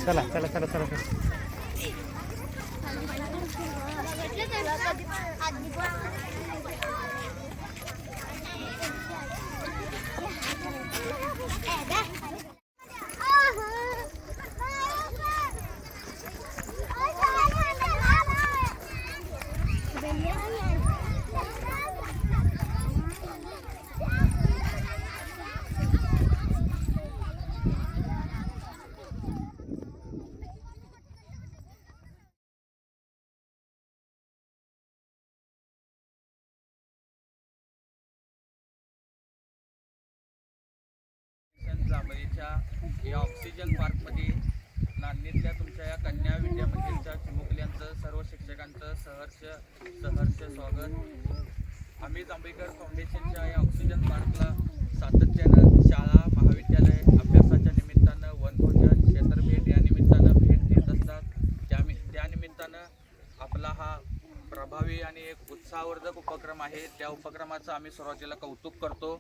चला चला चला चला चला. जांभळीच्या या ऑक्सिजन पार्कमध्ये नांदेडच्या तुमच्या या कन्या विद्या मंदिरच्या चिमुकल्यांचं सर्व शिक्षकांचं सहर्ष स्वागत. आम्ही जांभळीकर फाउंडेशनच्या या ऑक्सिजन पार्कला सातत्यानं शाळा महाविद्यालय अभ्यासाच्या निमित्तानं वनभोजन क्षेत्रभेट या निमित्तानं भेट देत असतात. त्या निमित्तानं आपला हा प्रभावी आणि एक उत्साहवर्धक उपक्रम आहे. त्या उपक्रमाचं आम्ही सुरुवातीला कौतुक करतो.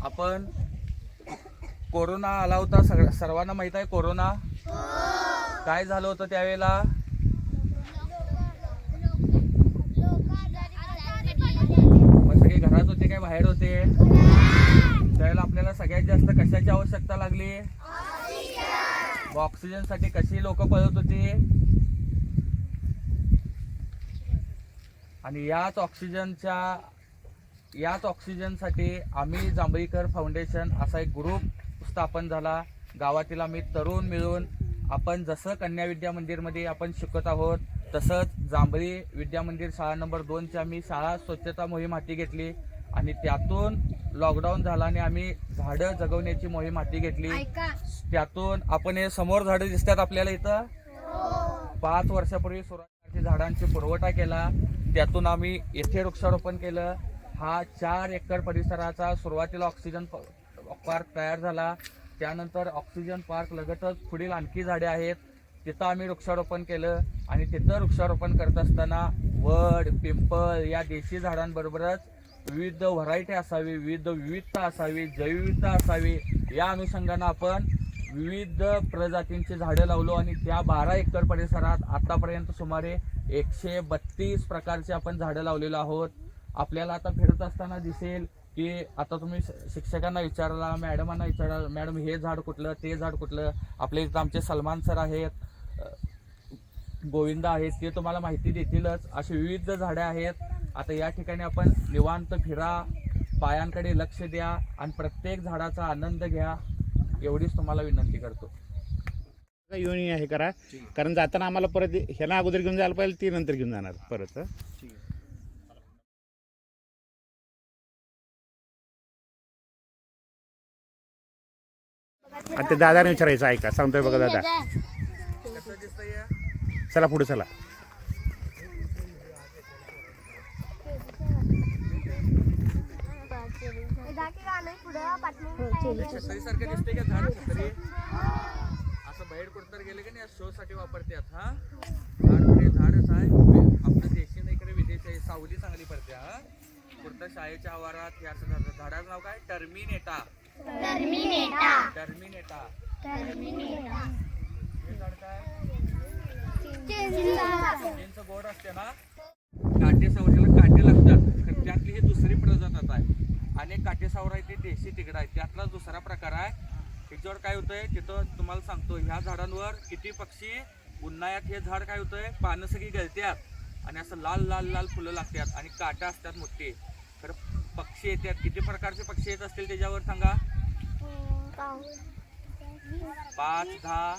आपण कोरोना आला होता, सर्वांना माहित आहे कोरोना काय झालं होतं त्यावेळेला. सगळे घरात होते काय बाहेर होते त्यावेळेला आपल्याला सगळ्यात जास्त कशाची आवश्यकता लागली. ऑक्सिजन साठी कशी लोक पळत होती. आणि याच ऑक्सिजनसाठी आम्ही जांभळीकर फाउंडेशन असा एक ग्रुप स्थापन झाला. गावातील आम्ही तरुण मिळून आपण जसं कन्या विद्या मंदिरमध्ये आपण शिकत आहोत तसंच जांभळी विद्या मंदिर शाळा नंबर 2ची आम्ही शाळा स्वच्छता मोहीम हाती घेतली. आणि त्यातून लॉकडाऊन झाला आणि आम्ही झाडं जगवण्याची मोहीम हाती घेतली. त्यातून आपण हे समोर झाडं दिसतात आपल्याला इथं 5 वर्षापूर्वी सुरुवातीच्या झाडांची पुरवठा केला. त्यातून आम्ही येथे वृक्षारोपण केलं. हा 4 एकर परिसराचा सुरुवातीला ऑक्सिजन पार्क तयार झाला. त्यानंतर ऑक्सिजन पार्क लगतच पुढील आणखी झाडे आहेत तिथं आम्ही वृक्षारोपण केलं. आणि तिथं वृक्षारोपण करत असताना वड पिंपळ या देशी झाडांबरोबरच विविध व्हरायटी असावी, विविधता असावी, जैवविविधता असावी या अनुषंगानं आपण विविध प्रजातींची झाडं लावलो. आणि त्या 12 एकर परिसरात आतापर्यंत सुमारे 132 प्रकारचे आपण झाडं लावलेलो आहोत. आपल्याला आता फिरत असताना दिसेल की आता तुम्ही शिक्षकांना विचारला, मॅडमांना विचारला, मॅडम हे झाड कुठलं ते झाड कुठलं. आपल्या इथं आमचे सलमान सर आहेत, गोविंदा आहेत, ते तुम्हाला माहिती देतीलच. अशी विविध झाडे आहेत. आता या ठिकाणी आपण निवांत फिरा, पायांकडे लक्ष द्या आणि प्रत्येक झाडाचा आनंद घ्या एवढीच तुम्हाला विनंती करतो. येऊन हे करा, कारण जाताना आम्हाला परत ह्याला अगोदर घेऊन जायला पाहिजे, ती नंतर घेऊन जाणार परत. आणि ते दादाने विचारायचं ऐका, सांगतोय बघा दादा. चला पुढे चला. छत्रीसारखं दिसते का झाड? छत्री असं बाहेर कुठं गेले की नाही शो साठी वापरतात. हा झाडच आहे आपलं देशी नाही इकडे विदेशी. सावली चांगली पडते. हा कुठं शाळेच्या आवारात हे असं झालं. झाडाचं नाव काय? टर्मिनेटा. हे झाड काय? चिंच गोड असते ना. काटेसावरीला काटे लागतात. त्यातली ही दुसरी प्रजात आहे. अनेक काटेसावर आहे ते देशी तिकडं आहे. त्यातला दुसरा प्रकार आहे. त्याच्यावर काय होतंय तिथं तुम्हाला सांगतो. ह्या झाडांवर किती पक्षी उन्हाळ्यात हे झाड काय होतंय पानं सगळी गळत्यात आणि असं लाल लाल लाल फुलं लागतात आणि काटा असतात मोठे. तर पक्षी येतात. किती प्रकारचे पक्षी येत असतील त्याच्यावर सांगा? 5 10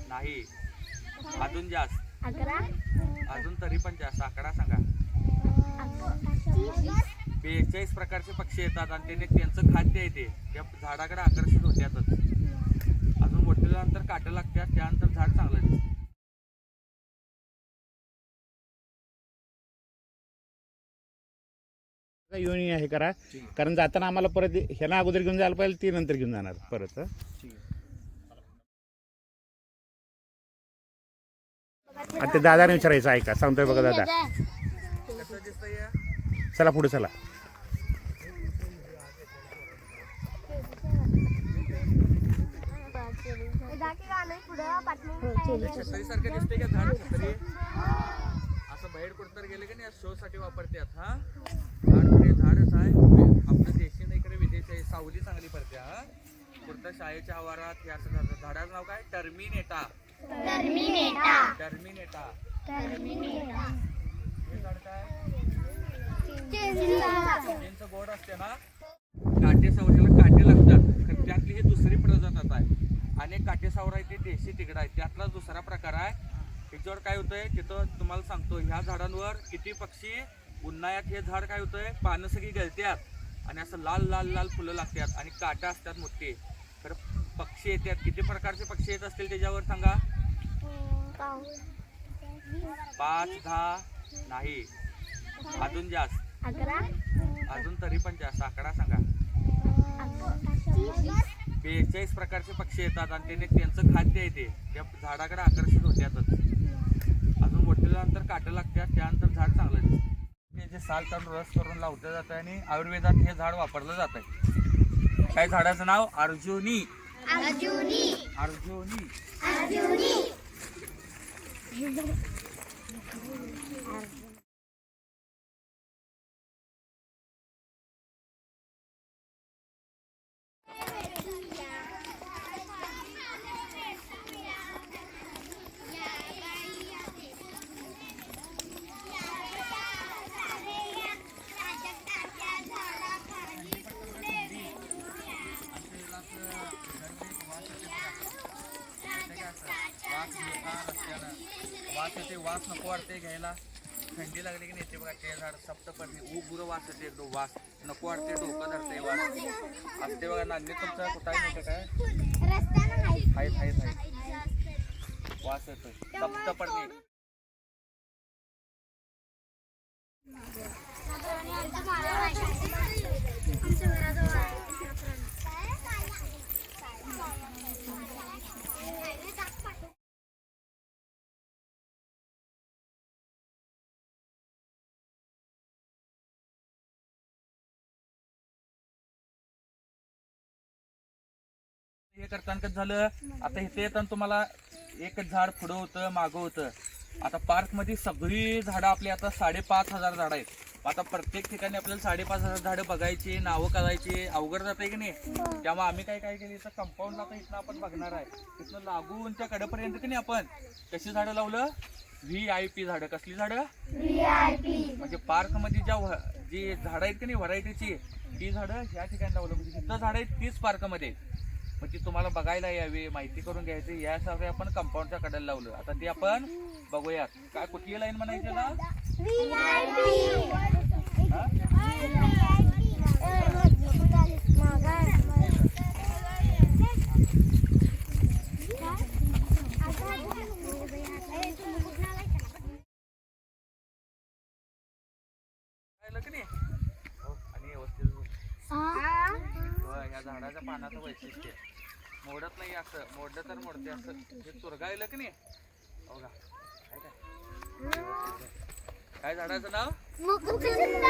नाही, अजून जास्त, अजून तरी पण जास्त. आकडा सांगा. 42 प्रकारचे पक्षी येतात आणि त्यांचं खाद्य येते त्या झाडाकडे आकर्षित होत्यातच. अजून मोठ्यानंतर काटे लागतात, त्यानंतर झाड चांगलं दिसतं. येऊन हे करा, कारण जाताना आम्हाला परत ह्याला अगोदर घेऊन जायला पाहिजे, ती नंतर घेऊन जाणार परत. आणि ते दादाने विचारायचं ऐका, सांगतोय बघा दादा. चला पुढे चला. छत्री सारखं दिसते का झाड? छत्री असं बाहेर कुठं तर गेले की नाही शो साठी वापरतात. हा झाडच आहे आपलं देशी नाही इकडे विदेशी आहे. सावली चांगली पडते. हा कुठं शाळेच्या आवारात हे असं झालं. झाडाचं नाव काय? टर्मिनेटा. हे झाड काय? चिंच गोड असते ना. काटे सावरीला काटे लागतात. त्यातली ही दुसरी प्रजात आहे. आणि काटे सावर आहे ते देशी तिकडं आहे. त्यातला दुसरा प्रकार आहे. त्याच्यावर काय होतंय तिथं तुम्हाला सांगतो. ह्या झाडांवर किती पक्षी उन्हाळ्यात हे झाड काय होतंय पानं सगळी गळत्यात आणि असं लाल लाल लाल फुलं लागतात आणि काटा असतात मोठे. तर पक्षी येतात. किती प्रकारचे पक्षी येत असतील त्याच्यावर सांगा? 5, 10 नाही अजून जास्त. अजून तरी पण जास्त आकडा सांगा. 42 प्रकारचे पक्षी येतात आणि त्याने त्यांचं खाद्य येते त्या झाडाकडे आकर्षित होत्यातच. अजून मोठ्यानंतर काटे लागतात. त्यानंतर झाड चांगलं दिसतं. हे जे साल काढून रस करून लावलं जातं आणि आयुर्वेदात हे झाड वापरलं जात आहे. काय झाडाचं नाव? अर्जुनी. वास येते. वास नको वाटते घ्यायला. थंडी लागली की येते बघा ते झाड सप्तपर्णी गुरु वास येते. एकदम वास नको वाटते. डोकं धरते वास असते बघा. नांदी तुमचं कुठं आहे काय? हाय वास येतोय सप्तपर्णी. हे करताना कसं झालं आता इथे येताना तुम्हाला एकच झाड पुढं होतं मागं होतं. आता पार्क मध्ये सगळी झाडं आपली आता 5,500 झाडं आहेत. आता प्रत्येक ठिकाणी आपल्याला 5,500 झाडं बघायची नावं करायची अवघड जात आहे की नाही. त्यामुळे आम्ही काय केलं इथं कंपाऊंडला आता इथं आपण बघणार आहे. तिथनं लागून त्या कडेपर्यंत की नाही आपण कशी झाडं लावलं? VIP झाडं. कसली झाडं? म्हणजे पार्क मध्ये जी झाडं आहेत की नाही व्हरायटीची ती झाडं ह्या ठिकाणी लावलं. म्हणजे जिथं झाडं आहेत तीच पार्क मध्ये मग ती तुम्हाला बघायला यावी माहिती करून घ्यायची यासाठी आपण कंपाऊंडच्या कडेला लावलं. आता ती आपण बघूयात. काय कुठली लाईन म्हणायची ना? आणि व्यवस्थित ह्या झाडाच्या पानाचं वैशिष्ट्य मोडत नाही. असं मोडलं तर मोडते. असं हे चुरगाळलं की नाही बघा. काय झाडाचं नाव? मुकचुंद.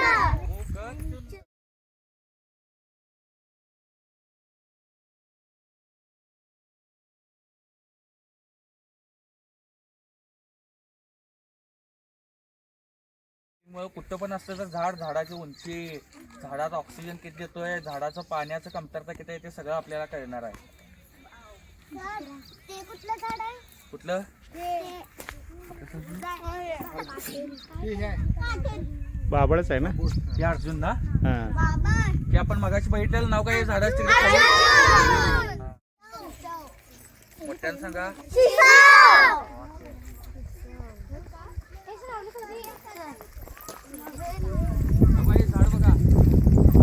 मग कुठं पण असतं तर झाडाची उंची झाडात ऑक्सिजन किती देतोय झाडाचं पाण्याचं कमतरता किती आहे ते सगळं आपल्याला कळणार आहे. कुठलं? बाबळच आहे ना हे अर्जुन ना. ते आपण मगाशी बघितलेलं नाव काय झाडाचं? मोठ्यानं सांगा. झाड बघा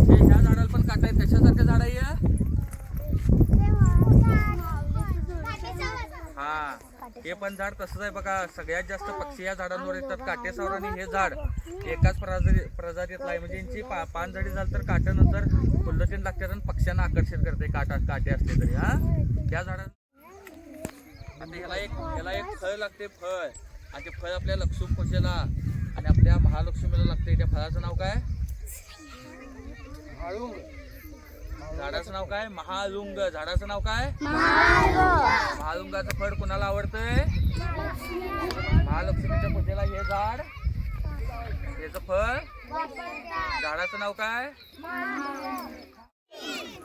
ह्या झाडाला पण काटा आहे. कशासारखं झाड आहे? हा हे पण झाड तसंच आहे बघा. सगळ्यात जास्त पक्षी या झाडांवर येतात. काटेसावर आणि हे झाड एकाच प्रजातीतलं आहे. म्हणजे यांची पान जडी झाली तर काट्यानंतर फुलतीन लागतात आणि पक्ष्यांना आकर्षित करते. काटे असले तरी. हा त्या झाडात आता ह्याला एक फळ लागते. फळ आणि ते फळ आपल्या लक्ष्मी पूजेला आणि आपल्या महालक्ष्मीला लागते. त्या फळाचं नाव काय? झाडाचं नाव काय? महालुंग. झाडाचं नाव काय? महालुंगाचं फळ कुणाला आवडतंय? महालक्ष्मीच्या पूजेला हे झाड, याचं फळ. झाडाचं नाव काय?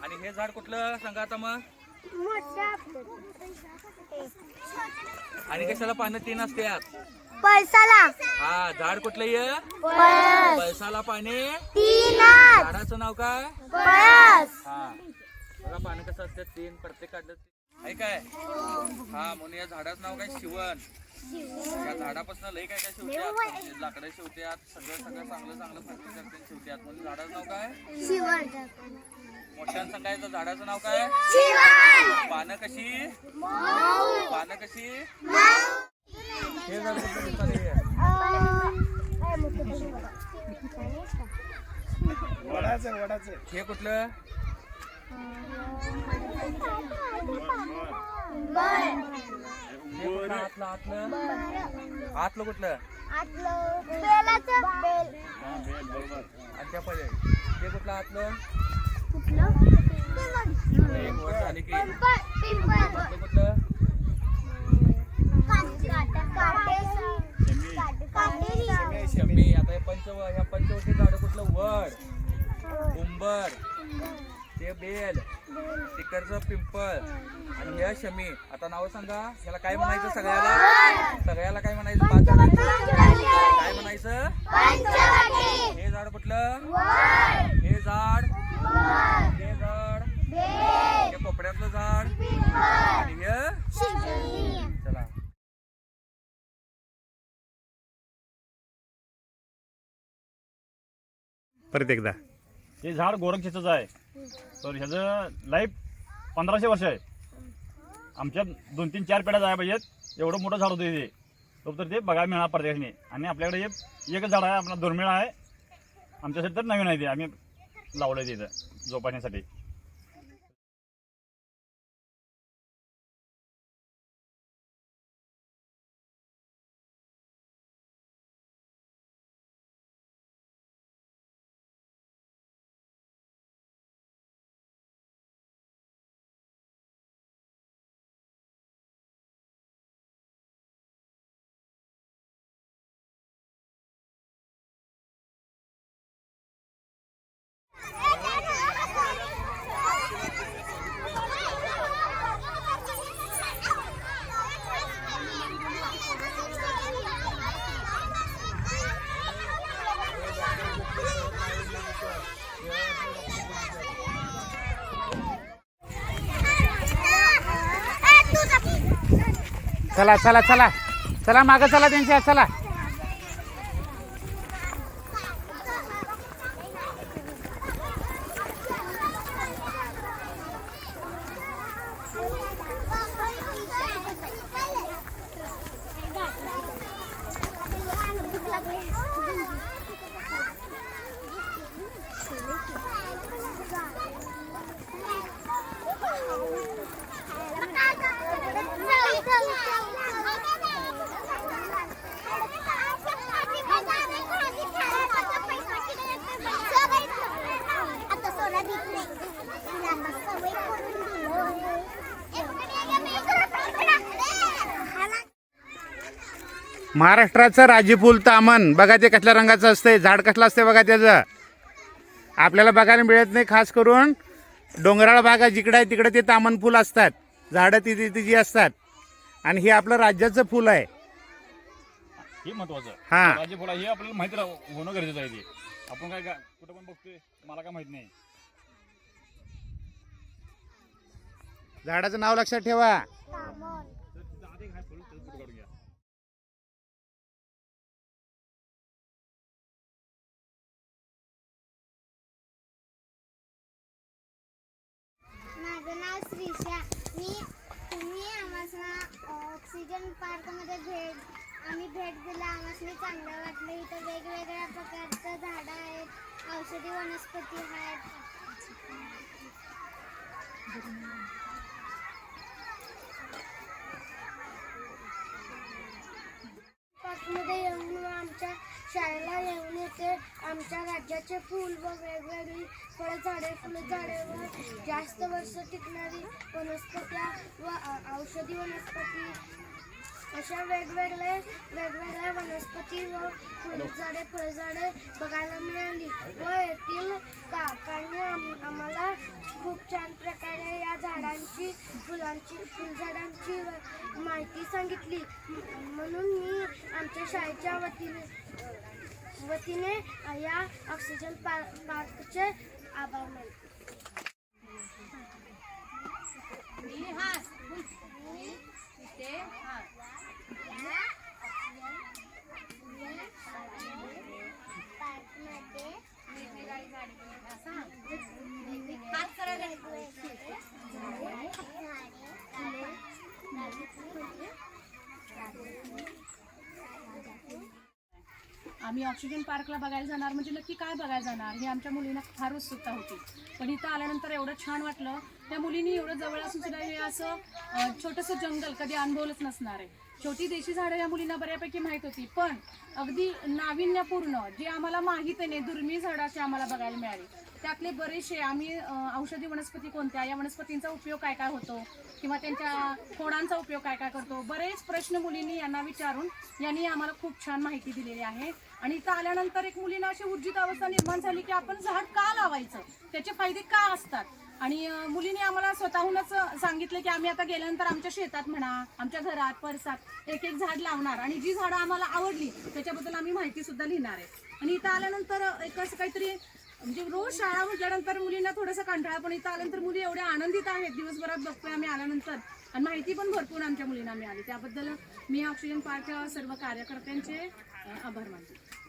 आणि हे झाड कुठलं सांगा आता मग? आणि कशाला पानं 3 असतात? पळसाला. हा, झाड कुठलं ये? पळस. पळसाला पाने 3. झाडाचं नाव काय? पळस. हा, बघा पानं कसं असतात 3 प्रत्येक काढलं आहे काय? हा, म्हणून या झाडाचं नाव काय? शिवण. या झाडापासून लय काय काय शिवत्यात, लाकडं शिवत्यात, सगळं चांगलं प्रत्येक करते शिवत्यात. म्हणून झाडाचं नाव काय? शिवण. मोठ्यानं सांगायचं झाडाचं नाव काय? शिवण. पानं कशी? पानं कशी? हे झाड कुठलं दिसतं रे? हे कुठलं? हे कुठलं आतलं? आतलं कुठलं? बेलाचं. आणि त्या पहिले हे कुठलं आतलं? एक वर झाली की कुठलं कुठलं? शमी. आता ह्या पंचवटी झाड कुठलं? वड, उंबर, ते बेल, तिकडचं पिंपळ आणि हे शमी. आता नाव सांगा, ह्याला काय म्हणायचं? सगळ्याला काय म्हणायचं? 5 झाडांचं काय म्हणायचं? हे झाड कुठलं? हे झाड, हे झाड, हे कोपऱ्यातलं झाड आणि हे. चला, परत एकदा. हे झाड गोरक्षेचंच आहे, तर ह्याचं लाईफ 1500 वर्ष आहे. आमच्या 2-3-4 पिढ्या जायला पाहिजेत, एवढं मोठं झाड होतं ते. तर ते बघायला मिळणार प्रत्येकाने. आणि आपल्याकडे हे एकच झाड आहे, आपला दुर्मिळ आहे. आमच्यासाठी तर नवीन आहे ते, आम्ही लावलं आहे तिथं जोपासण्यासाठी. चला चला चला चला, मागं चला त्यांच्या. चला, महाराष्ट्राचं राजीफूल तामन बघा, ते कसल्या रंगाचं असतंय. झाड कसलं असतंय बघा त्याचं. आपल्याला बघायला मिळत नाही, खास करून डोंगराळ भागात जिकडे आहे तिकडे ते तामन फुल असतात. झाडं तिथे जी असतात. आणि हे आपलं राज्याचं फुल आहे. हे महत्वाचं. हा, राज्य फुलं हे आपल्याला माहिती होणं गरजेचं आहे. ते आपण काय कुठं पण बघतोय, मला काय माहित नाही. झाडाचं नाव लक्षात ठेवा. माझं नाव श्रीषा. तुम्ही आम्हाला ऑक्सिजन पार्कमध्ये आम्ही भेट दिला. आम्हाला चांगलं वाटलं. इथं वेगवेगळ्या प्रकारचं झाडं आहेत, औषधी वनस्पती आहेत. पार्कमध्ये येऊन आमच्या शाळेला येऊन येते. आमच्या राज्याचे फूल व वेगवेगळी फळझाडे फुलझाडे व जास्त वर्ष टिकणारी वनस्पत्या व औषधी वनस्पती अशा वेगवेगळ्या वनस्पती व फुलझाडे फळझाडे बघायला मिळाली व येथील काकांनी आम्हाला खूप छान प्रकारे या झाडांची फुलझाडांची माहिती सांगितली. म्हणून मी आमच्या शाळेच्या वतीने या ऑक्सिजन पार्कचे आभार मानते. आम्ही ऑक्सिजन पार्कला बघायला जाणार म्हणजे नक्की काय बघायला जाणार हे आमच्या मुलींना फार उत्सुकता होती. पण इथं आल्यानंतर एवढं छान वाटलं. त्या मुलींनी एवढं जवळ असून सुद्धा हे असं छोटंसं जंगल कधी अनुभवलंच नसणार आहे. छोटी देशी झाडं या मुलींना बऱ्यापैकी माहीत होती, पण अगदी नाविन्यपूर्ण जे आम्हाला माहीत नाही दुर्मिळ झाडाचे आम्हाला बघायला मिळाले. त्यातले बरेचसे आम्ही औषधी वनस्पती कोणत्या, या वनस्पतींचा उपयोग काय काय होतो किंवा त्यांच्या खोडांचा उपयोग काय काय करतो, बरेच प्रश्न मुलींनी यांना विचारून यांनी आम्हाला खूप छान माहिती दिलेली आहे. आणि इथं आल्यानंतर एक मुलींना अशी ऊर्जित अवस्था निर्माण झाली की आपण झाड का लावायचं, त्याचे फायदे का असतात. आणि मुलींनी आम्हाला स्वतःहूनच सांगितलं की आम्ही आता गेल्यानंतर आमच्या शेतात म्हणा आमच्या घरात परसात एक एक झाड लावणार आणि जी झाडं आम्हाला आवडली त्याच्याबद्दल आम्ही माहिती सुद्धा लिहिणार आहे. आणि इथं आल्यानंतर एक असं काहीतरी म्हणजे रोज शाळा म्हटल्यानंतर मुलींना थोडंसं कंटाळा, पण इथं आल्यानंतर मुली एवढ्या आनंदित आहेत. दिवसभरात बघतोय आम्ही आल्यानंतर आणि माहिती पण भरपूर आमच्या मुलींना मिळाली. त्याबद्दल मी ऑक्सिजन पार्कच्या सर्व कार्यकर्त्यांचे आभार मानते.